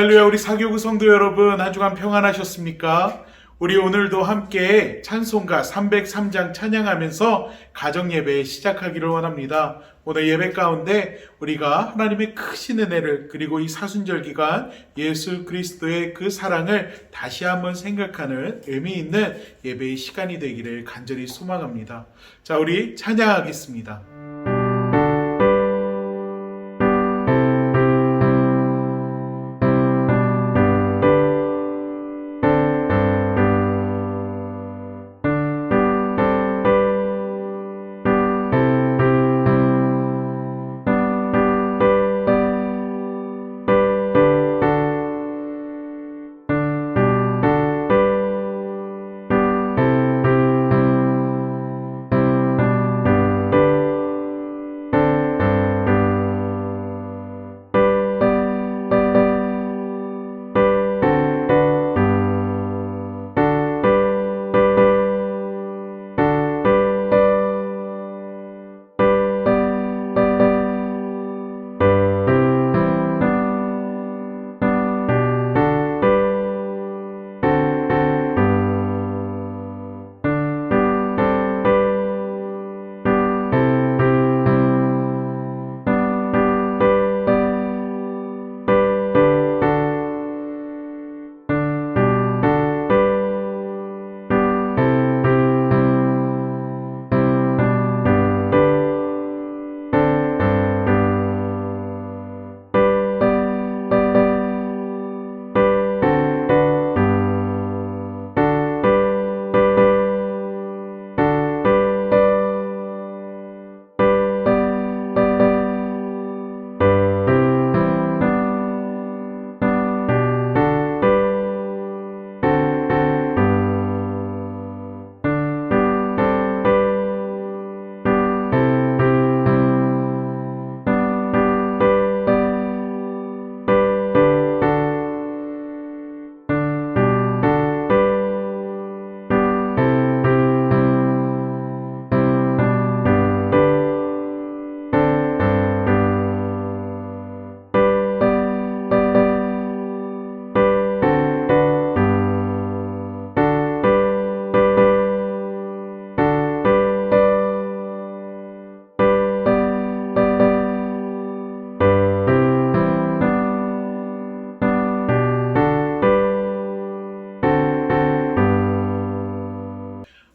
할렐루야. 우리 사교구 성도 여러분, 한 주간 평안하셨습니까? 우리 오늘도 함께 찬송가 303장 찬양하면서 가정예배 시작하기를 원합니다. 오늘 예배 가운데 우리가 하나님의 크신 은혜를, 그리고 이 사순절 기간 예수 그리스도의 그 사랑을 다시 한번 생각하는 의미 있는 예배의 시간이 되기를 간절히 소망합니다. 자, 우리 찬양하겠습니다.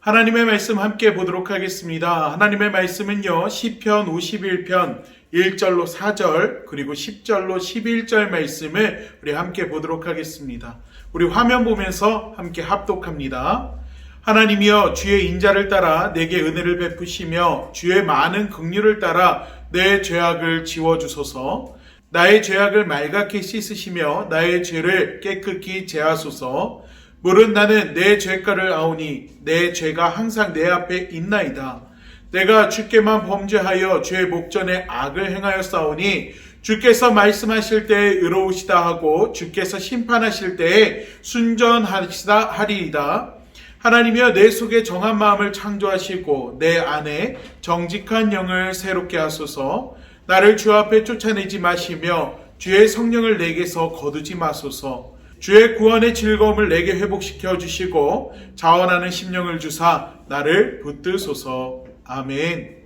하나님의 말씀 함께 보도록 하겠습니다. 하나님의 말씀은요, 시편 51편 1절로 4절 그리고 10절로 11절 말씀을 우리 함께 보도록 하겠습니다. 우리 화면 보면서 함께 합독합니다. 하나님이여, 주의 인자를 따라 내게 은혜를 베푸시며 주의 많은 긍휼을 따라 내 죄악을 지워주소서. 나의 죄악을 말갛게 씻으시며 나의 죄를 깨끗이 제하소서. 물은 나는 내 죄가를 아오니 내 죄가 항상 내 앞에 있나이다. 내가 주께만 범죄하여 죄의 목전에 악을 행하였사오니 주께서 말씀하실 때에 의로우시다 하고 주께서 심판하실 때에 순전하시다 하리이다. 하나님이여, 내 속에 정한 마음을 창조하시고 내 안에 정직한 영을 새롭게 하소서. 나를 주 앞에 쫓아내지 마시며 주의 성령을 내게서 거두지 마소서. 주의 구원의 즐거움을 내게 회복시켜 주시고 자원하는 심령을 주사 나를 붙드소서. 아멘.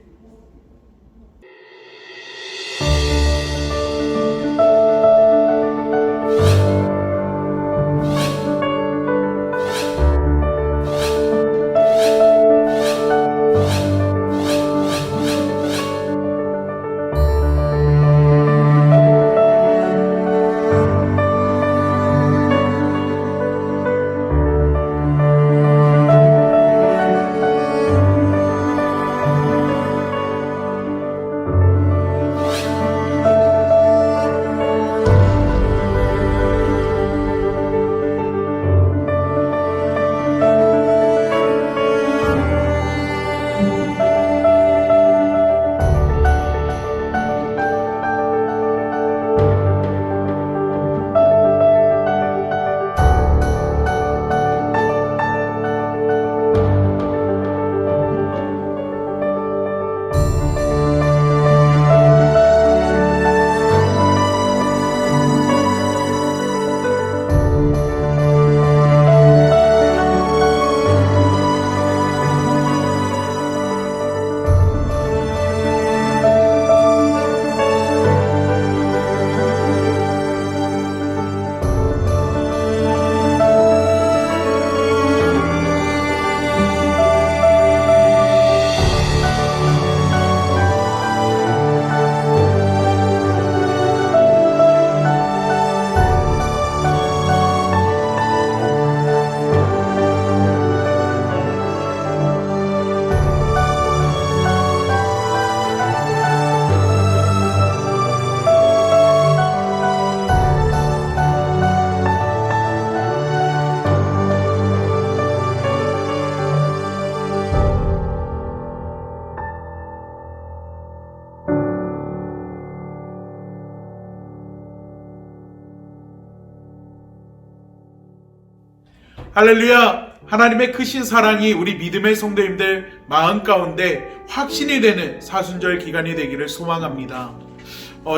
할렐루야! 하나님의 크신 사랑이 우리 믿음의 성도님들 마음 가운데 확신이 되는 사순절 기간이 되기를 소망합니다.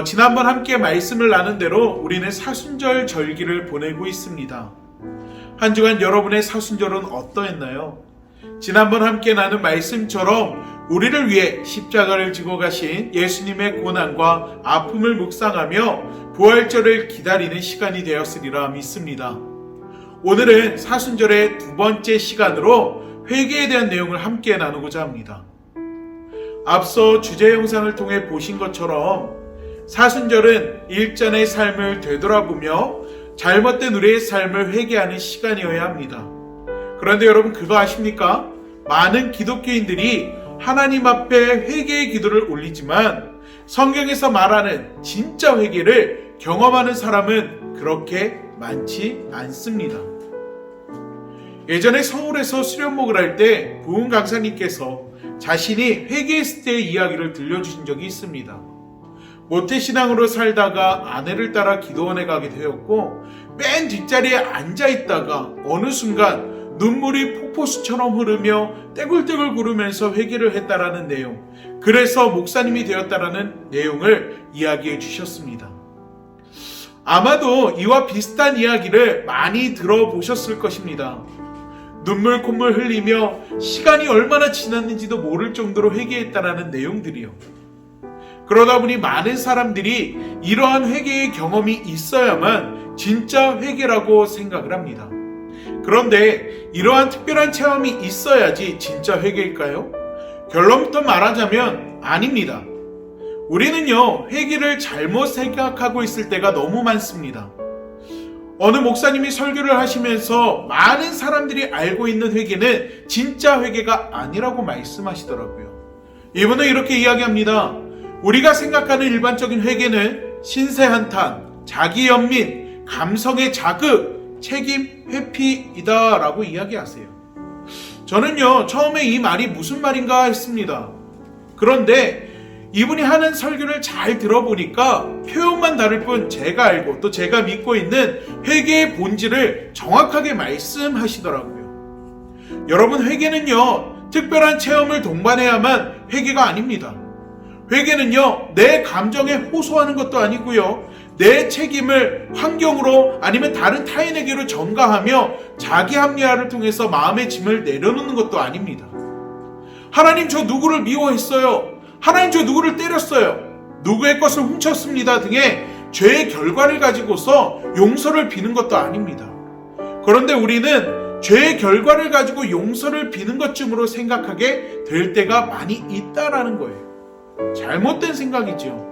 지난번 함께 말씀을 나눈 대로 우리는 사순절 절기를 보내고 있습니다. 한 주간 여러분의 사순절은 어떠했나요? 지난번 함께 나눈 말씀처럼 우리를 위해 십자가를 지고 가신 예수님의 고난과 아픔을 묵상하며 부활절을 기다리는 시간이 되었으리라 믿습니다. 오늘은 사순절의 두 번째 시간으로 회개에 대한 내용을 함께 나누고자 합니다. 앞서 주제 영상을 통해 보신 것처럼 사순절은 일전의 삶을 되돌아보며 잘못된 우리의 삶을 회개하는 시간이어야 합니다. 그런데 여러분 그거 아십니까? 많은 기독교인들이 하나님 앞에 회개의 기도를 올리지만 성경에서 말하는 진짜 회개를 경험하는 사람은 그렇게 많지 않습니다. 예전에 서울에서 수련목을 할 때 부흥 강사님께서 자신이 회개했을 때의 이야기를 들려주신 적이 있습니다. 모태신앙으로 살다가 아내를 따라 기도원에 가게 되었고 맨 뒷자리에 앉아있다가 어느 순간 눈물이 폭포수처럼 흐르며 떼굴떼굴 구르면서 회개를 했다라는 내용, 그래서 목사님이 되었다라는 내용을 이야기해 주셨습니다. 아마도 이와 비슷한 이야기를 많이 들어보셨을 것입니다. 눈물 콧물 흘리며 시간이 얼마나 지났는지도 모를 정도로 회개했다라는 내용들이요. 그러다 보니 많은 사람들이 이러한 회개의 경험이 있어야만 진짜 회개라고 생각을 합니다. 그런데 이러한 특별한 체험이 있어야지 진짜 회개일까요? 결론부터 말하자면 아닙니다. 우리는요, 회개를 잘못 생각하고 있을 때가 너무 많습니다. 어느 목사님이 설교를 하시면서 많은 사람들이 알고 있는 회개는 진짜 회개가 아니라고 말씀하시더라고요. 이분은 이렇게 이야기합니다. 우리가 생각하는 일반적인 회개는 신세 한탄, 자기 연민, 감성의 자극, 책임 회피이다 라고 이야기하세요. 저는요, 처음에 이 말이 무슨 말인가 했습니다. 그런데 이분이 하는 설교를 잘 들어보니까 표현만 다를 뿐 제가 알고 또 제가 믿고 있는 회개의 본질을 정확하게 말씀하시더라고요. 여러분, 회개는요, 특별한 체험을 동반해야만 회개가 아닙니다. 회개는요, 내 감정에 호소하는 것도 아니고요, 내 책임을 환경으로 아니면 다른 타인에게로 전가하며 자기 합리화를 통해서 마음의 짐을 내려놓는 것도 아닙니다. 하나님, 저 누구를 미워했어요. 하나님, 저 누구를 때렸어요. 누구의 것을 훔쳤습니다 등의 죄의 결과를 가지고서 용서를 비는 것도 아닙니다. 그런데 우리는 죄의 결과를 가지고 용서를 비는 것쯤으로 생각하게 될 때가 많이 있다라는 거예요. 잘못된 생각이죠.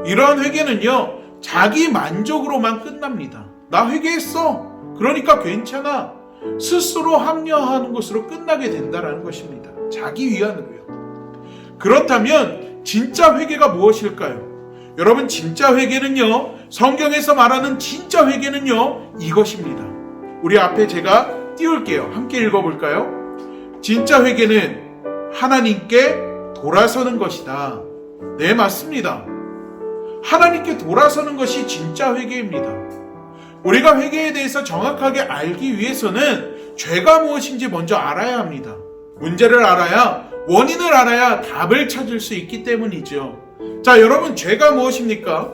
이러한 회개는요, 자기 만족으로만 끝납니다. 나 회개했어. 그러니까 괜찮아. 스스로 합리화하는 것으로 끝나게 된다는 것입니다. 자기 위안으로요. 그렇다면 진짜 회개가 무엇일까요? 여러분, 진짜 회개는요, 성경에서 말하는 진짜 회개는요, 이것입니다. 우리 앞에 제가 띄울게요. 함께 읽어볼까요? 진짜 회개는 하나님께 돌아서는 것이다. 네, 맞습니다. 하나님께 돌아서는 것이 진짜 회개입니다. 우리가 회개에 대해서 정확하게 알기 위해서는 죄가 무엇인지 먼저 알아야 합니다. 문제를 알아야, 원인을 알아야 답을 찾을 수 있기 때문이죠. 자, 여러분, 죄가 무엇입니까?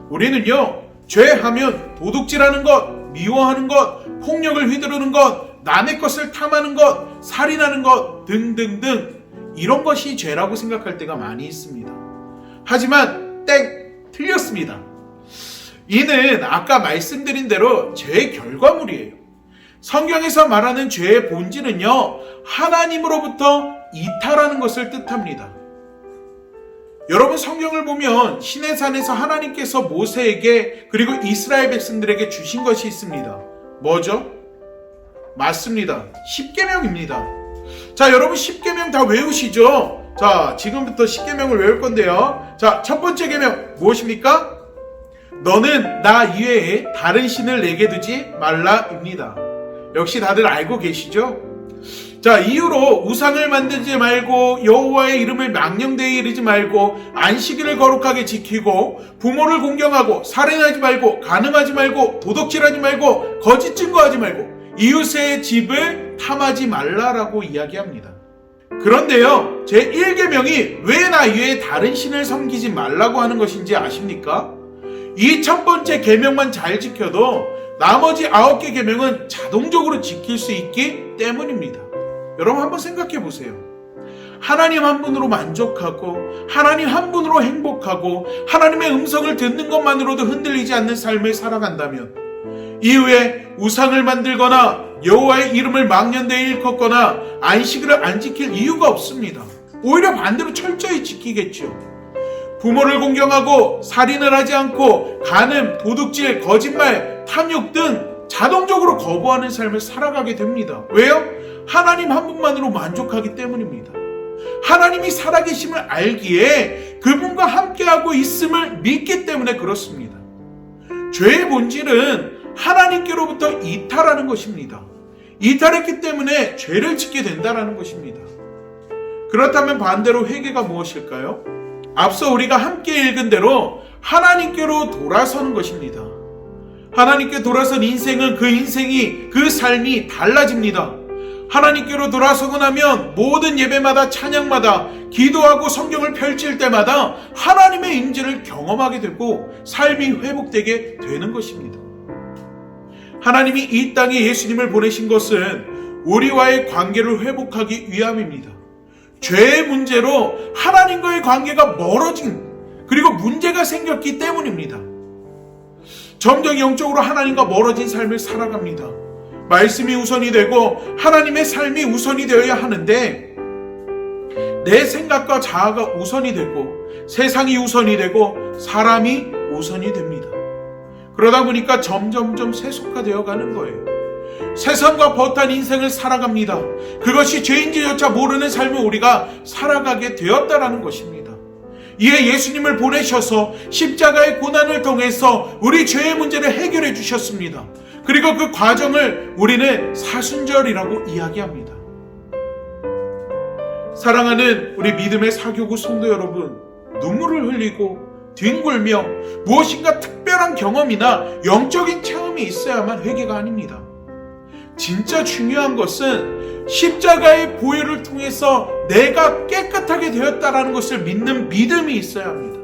우리는요, 죄하면 도둑질하는 것, 미워하는 것, 폭력을 휘두르는 것, 남의 것을 탐하는 것, 살인하는 것 등등등 이런 것이 죄라고 생각할 때가 많이 있습니다. 하지만 틀렸습니다. 이는 아까 말씀드린 대로 죄의 결과물이에요. 성경에서 말하는 죄의 본질은요, 하나님으로부터 이탈하는 것을 뜻합니다. 여러분, 성경을 보면 시내산에서 하나님께서 모세에게 그리고 이스라엘 백성들에게 주신 것이 있습니다. 뭐죠? 맞습니다. 십계명입니다. 자, 여러분, 십계명 다 외우시죠? 자, 지금부터 십계명을 외울 건데요. 자, 첫 번째 계명 무엇입니까? 너는 나 이외에 다른 신을 내게 두지 말라입니다. 역시 다들 알고 계시죠? 자, 이후로 우상을 만들지 말고 여호와의 이름을 망령되이 이르지 말고 안식일을 거룩하게 지키고 부모를 공경하고 살인하지 말고 간음하지 말고 도둑질하지 말고 거짓 증거하지 말고 이웃의 집을 탐하지 말라라고 이야기합니다. 그런데요, 제1계명이 왜 나 외에 다른 신을 섬기지 말라고 하는 것인지 아십니까? 이 첫 번째 계명만 잘 지켜도 나머지 9개 계명은 자동적으로 지킬 수 있기 때문입니다. 여러분 한번 생각해 보세요. 하나님 한 분으로 만족하고 하나님 한 분으로 행복하고 하나님의 음성을 듣는 것만으로도 흔들리지 않는 삶을 살아간다면 이후에 우상을 만들거나 여호와의 이름을 망년되이 일컫거나 안식일을 안 지킬 이유가 없습니다. 오히려 반대로 철저히 지키겠죠. 부모를 공경하고 살인을 하지 않고 간음, 도둑질, 거짓말, 탐욕 등 자동적으로 거부하는 삶을 살아가게 됩니다. 왜요? 하나님 한 분만으로 만족하기 때문입니다. 하나님이 살아계심을 알기에 그분과 함께하고 있음을 믿기 때문에 그렇습니다. 죄의 본질은 하나님께로부터 이탈하는 것입니다. 이탈했기 때문에 죄를 짓게 된다는 것입니다. 그렇다면 반대로 회개가 무엇일까요? 앞서 우리가 함께 읽은 대로 하나님께로 돌아서는 것입니다. 하나님께 돌아선 인생은 그 삶이 달라집니다. 하나님께로 돌아서고 나면 모든 예배마다 찬양마다 기도하고 성경을 펼칠 때마다 하나님의 임재를 경험하게 되고 삶이 회복되게 되는 것입니다. 하나님이 이 땅에 예수님을 보내신 것은 우리와의 관계를 회복하기 위함입니다. 죄의 문제로 하나님과의 관계가 멀어진 그리고 문제가 생겼기 때문입니다. 점점 영적으로 하나님과 멀어진 삶을 살아갑니다. 말씀이 우선이 되고 하나님의 삶이 우선이 되어야 하는데 내 생각과 자아가 우선이 되고 세상이 우선이 되고 사람이 우선이 됩니다. 그러다 보니까 점점점 세속화되어 가는 거예요. 세상과 버탄 인생을 살아갑니다. 그것이 죄인지조차 모르는 삶을 우리가 살아가게 되었다라는 것입니다. 이에 예수님을 보내셔서 십자가의 고난을 통해서 우리 죄의 문제를 해결해 주셨습니다. 그리고 그 과정을 우리는 사순절이라고 이야기합니다. 사랑하는 우리 믿음의 사교구 성도 여러분, 눈물을 흘리고 뒹굴며 무엇인가 특별한 경험이나 영적인 체험이 있어야만 회개가 아닙니다. 진짜 중요한 것은 십자가의 보혈을 통해서 내가 깨끗하게 되었다라는 것을 믿는 믿음이 있어야 합니다.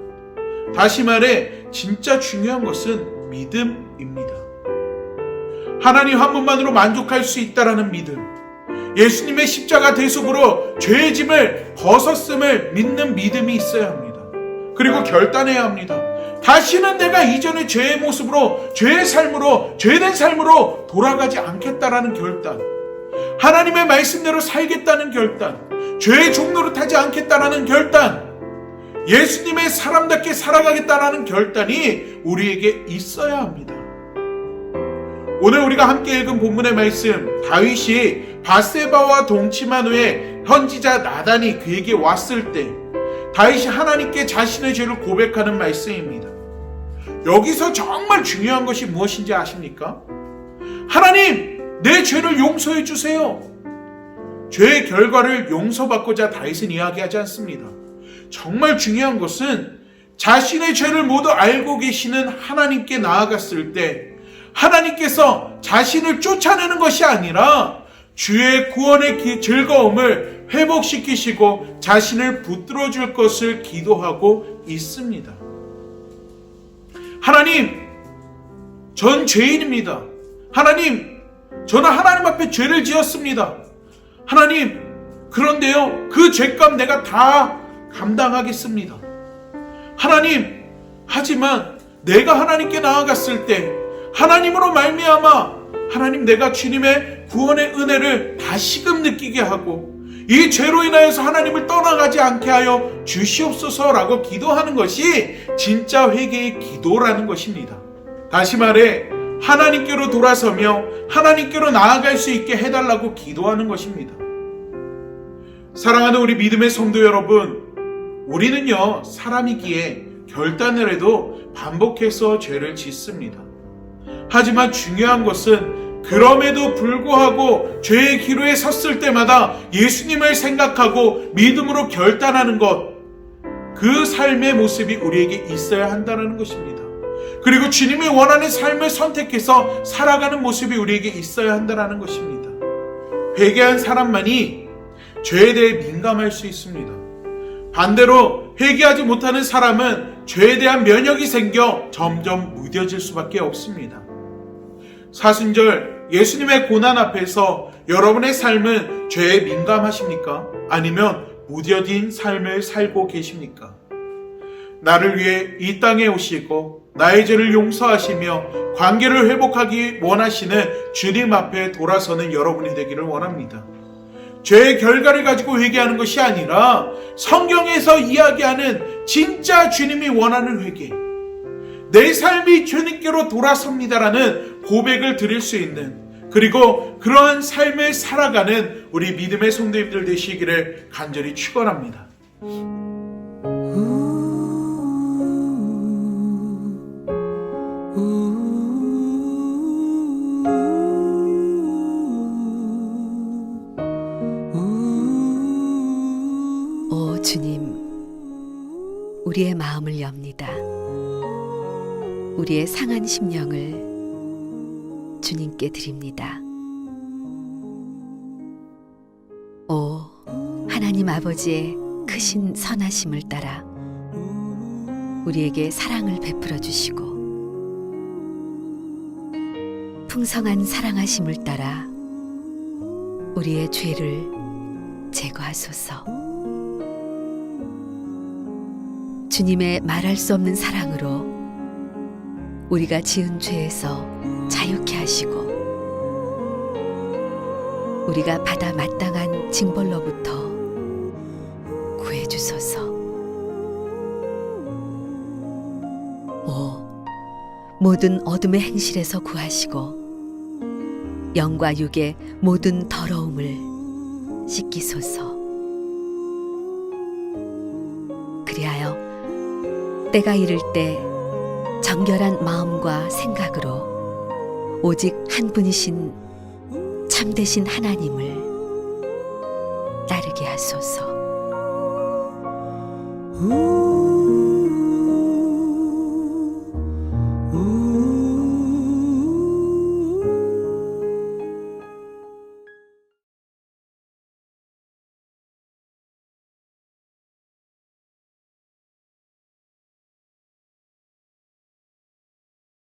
다시 말해 진짜 중요한 것은 믿음입니다. 하나님 한 분만으로 만족할 수 있다라는 믿음, 예수님의 십자가 대속으로 죄의 짐을 벗었음을 믿는 믿음이 있어야 합니다. 그리고 결단해야 합니다. 다시는 내가 이전의 죄의 모습으로, 죄의 삶으로, 죄된 삶으로 돌아가지 않겠다라는 결단, 하나님의 말씀대로 살겠다는 결단, 죄의 종로를 타지 않겠다라는 결단, 예수님의 사람답게 살아가겠다라는 결단이 우리에게 있어야 합니다. 오늘 우리가 함께 읽은 본문의 말씀, 다윗이 밧세바와 동침한 후에 선지자 나단이 그에게 왔을 때 다윗이 하나님께 자신의 죄를 고백하는 말씀입니다. 여기서 정말 중요한 것이 무엇인지 아십니까? 하나님, 내 죄를 용서해 주세요. 죄의 결과를 용서받고자 다윗은 이야기하지 않습니다. 정말 중요한 것은 자신의 죄를 모두 알고 계시는 하나님께 나아갔을 때 하나님께서 자신을 쫓아내는 것이 아니라 주의 구원의 즐거움을 회복시키시고 자신을 붙들어 줄 것을 기도하고 있습니다. 하나님, 전 죄인입니다. 하나님, 저는 하나님 앞에 죄를 지었습니다. 하나님, 그런데요, 그 죄값 내가 다 감당하겠습니다. 하나님, 하지만 내가 하나님께 나아갔을 때 하나님으로 말미암아 하나님, 내가 주님의 구원의 은혜를 다시금 느끼게 하고 이 죄로 인하여서 하나님을 떠나가지 않게 하여 주시옵소서라고 기도하는 것이 진짜 회개의 기도라는 것입니다. 다시 말해 하나님께로 돌아서며 하나님께로 나아갈 수 있게 해달라고 기도하는 것입니다. 사랑하는 우리 믿음의 성도 여러분, 우리는요, 사람이기에 결단을 해도 반복해서 죄를 짓습니다. 하지만 중요한 것은 그럼에도 불구하고 죄의 기로에 섰을 때마다 예수님을 생각하고 믿음으로 결단하는 것, 그 삶의 모습이 우리에게 있어야 한다는 것입니다. 그리고 주님이 원하는 삶을 선택해서 살아가는 모습이 우리에게 있어야 한다는 것입니다. 회개한 사람만이 죄에 대해 민감할 수 있습니다. 반대로 회개하지 못하는 사람은 죄에 대한 면역이 생겨 점점 무뎌질 수밖에 없습니다. 사순절 예수님의 고난 앞에서 여러분의 삶은 죄에 민감하십니까? 아니면 무뎌진 삶을 살고 계십니까? 나를 위해 이 땅에 오시고 나의 죄를 용서하시며 관계를 회복하기 원하시는 주님 앞에 돌아서는 여러분이 되기를 원합니다. 죄의 결과를 가지고 회개하는 것이 아니라 성경에서 이야기하는 진짜 주님이 원하는 회개, 내 삶이 주님께로 돌아섭니다라는 고백을 드릴 수 있는, 그리고 그러한 삶을 살아가는 우리 믿음의 성도님들 되시기를 간절히 축원합니다. 오 주님, 우리의 마음을 엽니다. 우리의 상한 심령을 주님께 드립니다. 오 하나님 아버지의 크신 선하심을 따라 우리에게 사랑을 베풀어 주시고, 풍성한 사랑하심을 따라 우리의 죄를 제거하소서. 주님의 말할 수 없는 사랑으로 우리가 지은 죄에서 자유케 하시고, 우리가 받아 마땅한 징벌로부터 구해주소서. 오 모든 어둠의 행실에서 구하시고 영과 육의 모든 더러움을 씻기소서. 그리하여 때가 이를 때 정결한 마음과 생각으로 오직 한 분이신 참되신 하나님을 따르게 하소서.